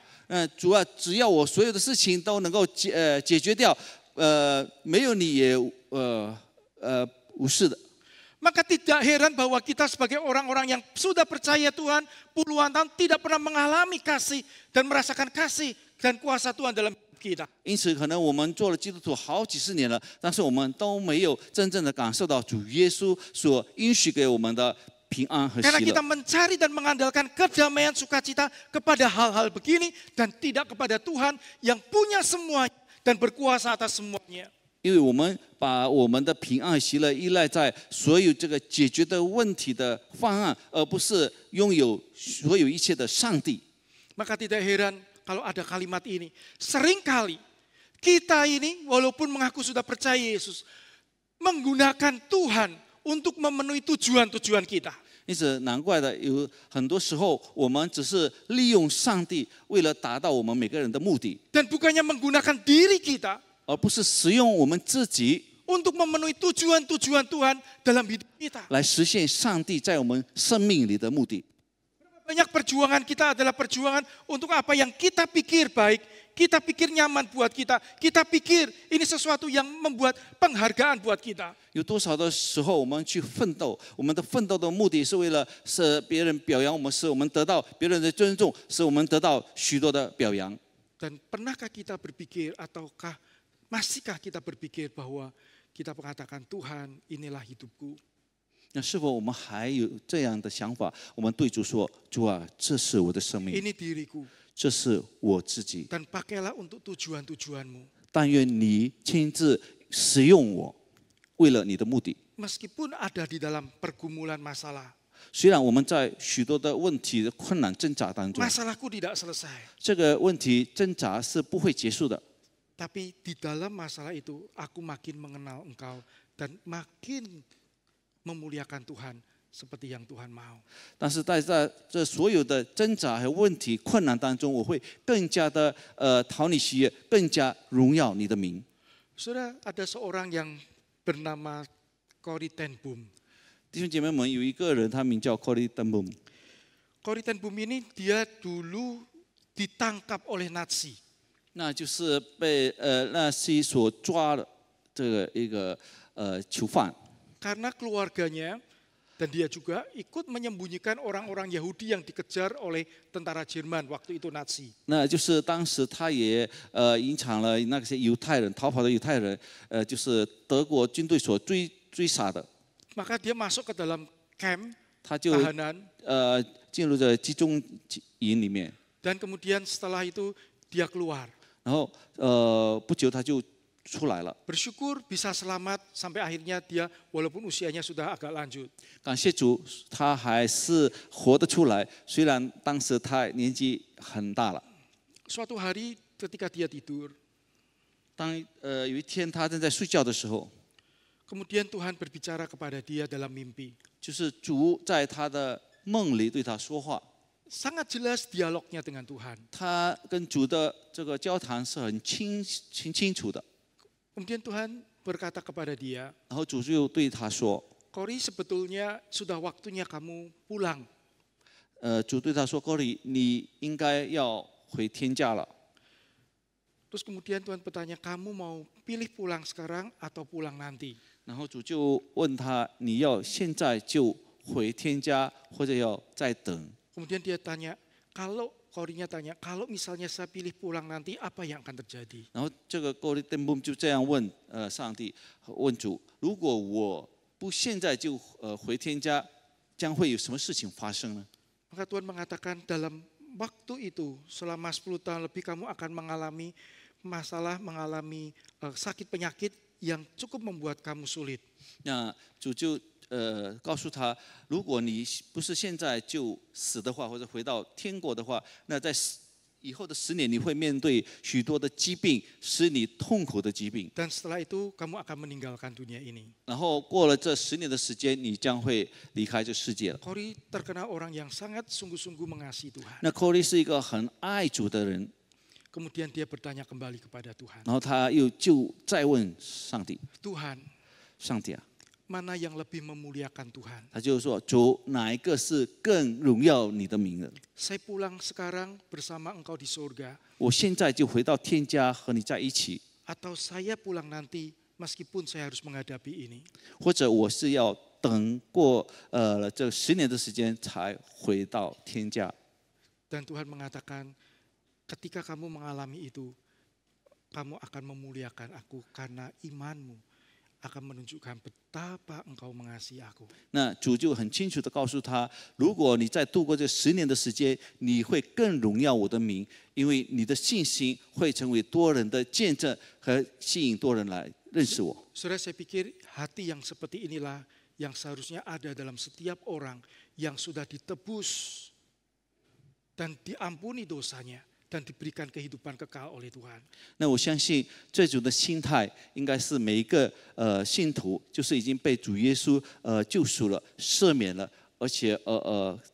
主啊，只要我所有的事情都能够解决掉，没有你也无事的。 Maka tidak heran bahwa kita sebagai orang-orang yang sudah percaya Tuhan puluhan tahun tidak pernah mengalami kasih dan merasakan kasih dan kuasa Tuhan dalam hidup kita. 因此，可能我们做了基督徒好几十年了，但是我们都没有真正的感受到主耶稣所应许给我们的平安和喜 Karena kita 乐。 mencari dan mengandalkan kedamaian sukacita kepada hal-hal begini dan tidak kepada Tuhan yang punya semuanya dan berkuasa atas semuanya. 因为我们把我们的平安和喜乐依赖在所有这个解决的问题的方案，而不是拥有所有一切的上帝。 Maka tidak heran kalau ada kalimat ini. Seringkali kita ini walaupun mengaku sudah percaya Yesus, menggunakan Tuhan untuk memenuhi tujuan-tujuan kita. 因此，难怪的有很多时候，我们只是利用上帝，为了达到我们每个人的目的， Dan bukannya menggunakan diri kita 而不是使用我们自己 untuk memenuhi tujuan-tujuan Tuhan dalam hidup kita. 来实现上帝在我们生命里的目的。 Banyak perjuangan kita adalah perjuangan untuk apa yang kita pikir baik, kita pikir nyaman buat kita pikir ini sesuatu yang membuat penghargaan buat kita. 有多少的时候，我们去奋斗，我们的奋斗的目的是为了使别人表扬我们，使我们得到别人的尊重，使我们得到许多的表扬。 Dan pernahkah kita berpikir ataukah masihkah kita berpikir bahwa kita mengatakan Tuhan inilah hidupku. 那是否我们还有这样的想法？我们对主说：“主啊，这是我的生命， Ini diriku. 这是我自己， dan pakailah untuk tujuan-tujuanmu. 但愿你亲自使用我，为了你的目的。 Meskipun ada di dalam pergumulan masalah, 虽然我们在许多的问题的困难挣扎当中， masalahku tidak selesai. 这个问题挣扎是不会结束的。 Tapi di dalam masalah itu aku makin mengenal Engkau dan makin memuliakan Tuhan seperti yang Tuhan mau. 但是在这所有的挣扎和问题困难当中，我会更加的讨你喜悦，更加荣耀你的名。 Saudara, ada seorang yang bernama Corrie ten Boom. 弟兄姐妹们，有一个人，他名叫 Corrie ten Boom。 Corrie ten Boom ini dia dulu ditangkap oleh Nazi. 那就是被纳西所抓的这个一个囚犯。 Karena keluarganya dan dia juga ikut menyembunyikan orang-orang Yahudi yang dikejar oleh tentara Jerman waktu itu Nazi. 那就是当时他也隐藏了那些犹太人逃跑的犹太人，就是德国军队所追杀的。 Maka dia masuk ke dalam camp 他就 tahanan 进入这集中营里面， dan kemudian setelah itu dia keluar. 然后不久他就出来了。 Bersyukur bisa selamat sampai akhirnya dia walaupun usianya sudah agak lanjut. 感谢主，他还是活得出来，虽然当时他年纪很大了。 Suatu hari ketika dia tidur, 当有一天他正在睡觉的时候， kemudian Tuhan berbicara kepada dia dalam mimpi. 就是主在他的梦里对他说话。 Sangat jelas dialognya dengan Tuhan. 他跟主的这个交谈是很清楚的。 Kemudian Tuhan berkata kepada dia, 然后主就对他说， Corrie sebetulnya sudah waktunya kamu pulang. 主对他说，高里，你应该要回天家了。 Terus kemudian Tuhan bertanya, kamu mau pilih pulang sekarang atau pulang nanti? 然后主就问他，你要现在就回天家，或者要再等？ Kemudian dia tanya, kalau Corrie-nya tanya, kalau misalnya saya pilih pulang nanti, apa yang akan terjadi? 然后这个高利登布就这样问上帝，问主，如果我不现在就回天家，将会有什么事情发生呢？ Maka Tuhan mengatakan dalam waktu itu selama 10 tahun lebih kamu akan mengalami masalah, mengalami sakit penyakit yang cukup membuat kamu sulit. 那主就告诉他，如果你不是现在就死的话，或者回到天国的话，那在以后的10年你会面对许多的疾病，使你痛苦的疾病。 Dan setelah itu kamu akan meninggalkan dunia ini. 然后过了这10年的时间，你将会离开这世界了。 Corrie terkenal orang yang sangat sungguh-sungguh mengasihi Tuhan. 那 Corrie 是一个很爱主的人， Kemudian dia bertanya kembali kepada Tuhan. 然后他就再问上帝， Tuhan, 上帝啊， mana yang lebih memuliakan Tuhan? 他就说主哪一个是更荣耀你的名的？ Saya pulang sekarang bersama engkau di surga. 我现在就回到天家和你在一起， Atau saya pulang nanti meskipun saya harus menghadapi ini. 或者我是要等过这10年的时间才回到天家。 Dan Tuhan mengatakan, ketika kamu mengalami itu, kamu akan memuliakan aku karena imanmu akan menunjukkan betapa engkau mengasihi aku. 那主就很清楚地告诉他，如果你在度过这10年的时间，你会更荣耀我的名，因为你的信心会成为多人的见证和吸引多人来认识我。 Saudara, saya pikir hati yang seperti inilah yang seharusnya ada dalam setiap orang yang sudah ditebus dan diampuni dosanya dan diberikan kehidupan kekal oleh Tuhan. 那我相信最主的心态应该是每一个信徒，就是已经被主耶稣救赎了、赦免了，而且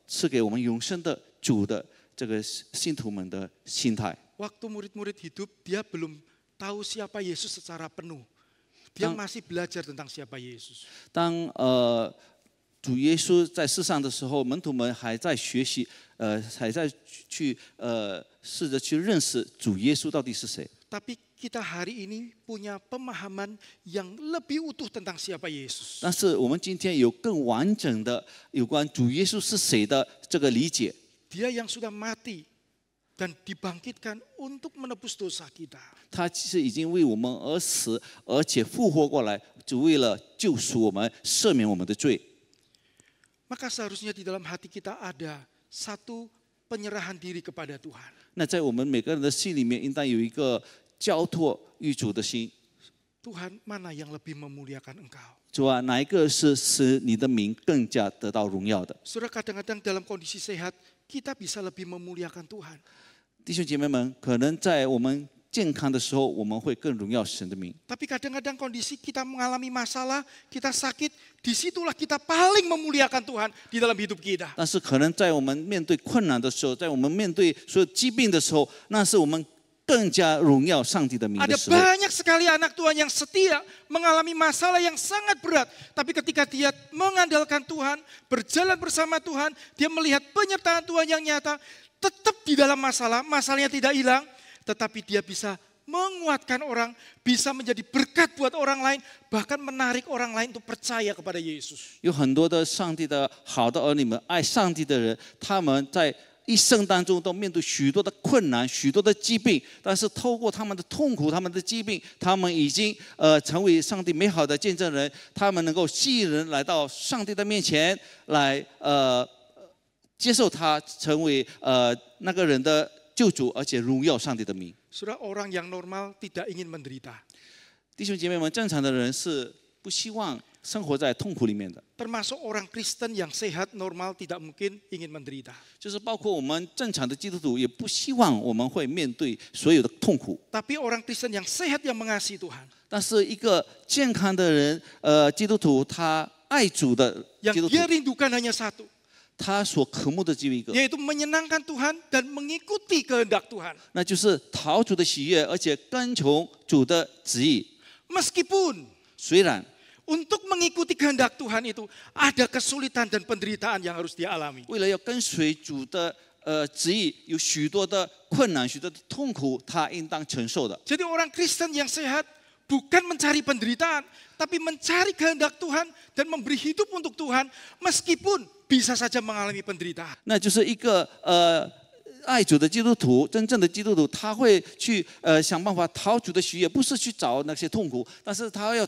赐给我们永生的主的这个信徒们的心态。 Waktu murid-murid hidup, dia belum tahu siapa Yesus secara penuh. Dia masih belajar tentang siapa Yesus. 当主耶稣在世上的时候，门徒们还在学习，还在去试着去认识主耶稣到底是谁。 Tapi kita hari ini punya pemahaman yang lebih utuh tentang siapa Yesus. 但是我们今天有更完整的有关主耶稣是谁的这个理解。 Dia yang sudah mati dan dibangkitkan untuk menebus dosa kita. 他其实已经为我们而死，而且复活过来，只为了救赎我们、赦免我们的罪。 Maka seharusnya di dalam hati kita ada satu penyerahan diri kepada Tuhan. 那在我们每个人的心里面，应当有一个交托于主的心。 Tuhan, mana yang lebih memuliakan Engkau? 主啊，哪一个是使你的名更加得到荣耀的？ Saudara, kadang-kadang dalam kondisi sehat, kita bisa lebih memuliakan Tuhan. 弟兄姐妹们，可能在我们健康的时候，我们会更荣耀神的名。 Tapi kadang-kadang kondisi kita mengalami masalah, kita sakit, disitulah kita paling memuliakan Tuhan di dalam hidup kita. 但是可能在我们面对困难的时候，在我们面对所有疾病的时候，那是我们更加荣耀上帝的名的 Ada 时候。 banyak sekali anak Tuhan yang setia mengalami masalah yang sangat berat. Tapi ketika dia mengandalkan Tuhan, berjalan bersama Tuhan, dia melihat penyertaan Tuhan yang nyata, tetap di dalam masalah, masalahnya tidak hilang, tetapi dia bisa menguatkan orang, bisa menjadi berkat buat orang lain, bahkan menarik orang lain untuk percaya kepada Yesus. 有很多的上帝的好的儿女们，爱上帝的人，他们在一生当中都面对许多的困难、许多的疾病，但是透过他们的痛苦、他们的疾病，他们已经成为上帝美好的见证人，他们能够吸引人来到上帝的面前，来接受他，成为那个人的救主，而且荣耀上帝的名。 Saudara, orang yang normal tidak ingin menderita. 弟兄姐妹们，正常的人是不希望生活在痛苦里面的， Termasuk orang Kristen yang sehat, normal, tidak mungkin ingin menderita. 就是包括我们正常的基督徒，也不希望我们会面对所有的痛苦。 Tapi orang Kristen yang sehat, yang mengasihi Tuhan, 但是一个健康的人，基督徒，他爱主的 yang 基督徒， dia rindukan hanya satu, 他所渴慕的只有一个， yaitu menyenangkan Tuhan dan mengikuti kehendak Tuhan. 那就是讨主的喜悦，而且跟从主的旨意。 Meskipun 虽然 untuk mengikuti kehendak Tuhan itu ada kesulitan dan penderitaan yang harus dia alami. 为了要跟随主的旨意，有许多的困难、许多的痛苦，他应当承受的。 Jadi orang Kristen yang sehat bukan mencari penderitaan, tapi mencari kehendak Tuhan dan memberi hidup untuk Tuhan, meskipun bisa saja mengalami penderitaan. 那就是一个爱主的基督徒，真正的基督徒，他会去想办法讨主的喜悦，不是去找那些痛苦，但是他要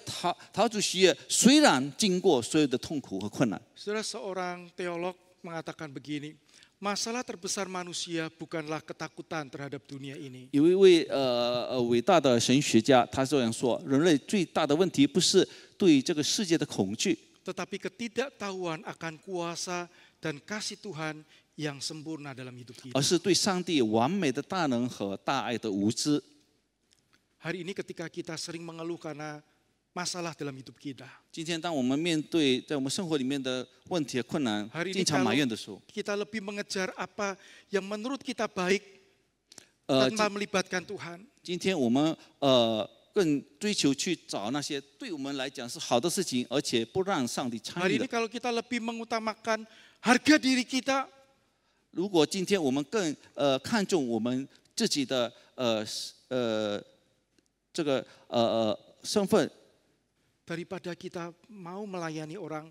讨主喜悦，虽然经过所有的痛苦和困难。 Saudara, seorang teolog mengatakan begini, masalah terbesar manusia bukanlah ketakutan terhadap dunia ini. 有一位伟大的神学家，他这样说：人类最大的问题不是对这个世界的恐惧， Tetapi ketidaktahuan akan kuasa dan kasih Tuhan yang sempurna dalam hidup kita. 而是对上帝完美的大能和大爱的无知。 Hari ini ketika kita sering mengeluh karena masalah dalam hidup kita, 今天，当我们面对在我们生活里面的问题和困难 hari， 经 ini 常埋 kalau 怨的时候， kita lebih mengejar apa yang menurut kita baik 呃， tanpa melibatkan Tuhan, 今天我们更追求去找那些对我们来讲是好的事情，而且不让上帝参 hari 与 ini 的。 kalau kita lebih mengutamakan harga diri kita, 如果今天我们更看重我们自己的这个身份， daripada kita mau melayani orang,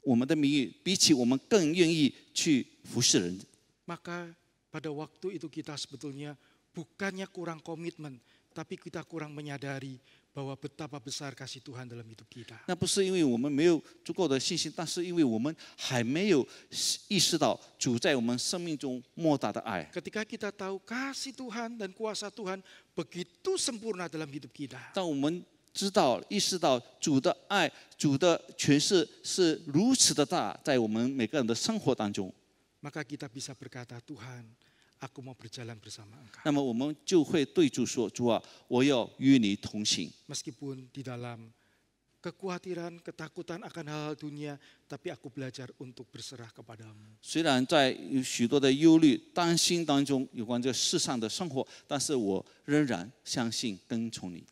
我们的名誉，比起我们更愿意去服侍人， maka pada waktu itu kita sebetulnya bukannya kurang komitmen, tapi kita kurang menyadari bahwa betapa besar kasih Tuhan dalam hidup kita. 那不是因为我们没有足够的信心，但是因为我们还没有意识到主在我们生命中莫大的爱。 Ketika kita tahu kasih Tuhan dan kuasa Tuhan begitu sempurna dalam hidup kita, 当我们意识到主的爱、主的权势是如此的大，在我们每个人的生活当中， maka kita bisa berkata, Tuhan, aku mau berjalan bersama Engkau. 那么我们就会对主说：“主啊，我要与你同行。” Meskipun di dalam kekhawatiran, ketakutan akan hal-hal dunia, tapi aku belajar untuk berserah kepadamu. 虽然在有许多的忧虑、担心当中，有关这世上的生活，但是我仍然相信跟从你。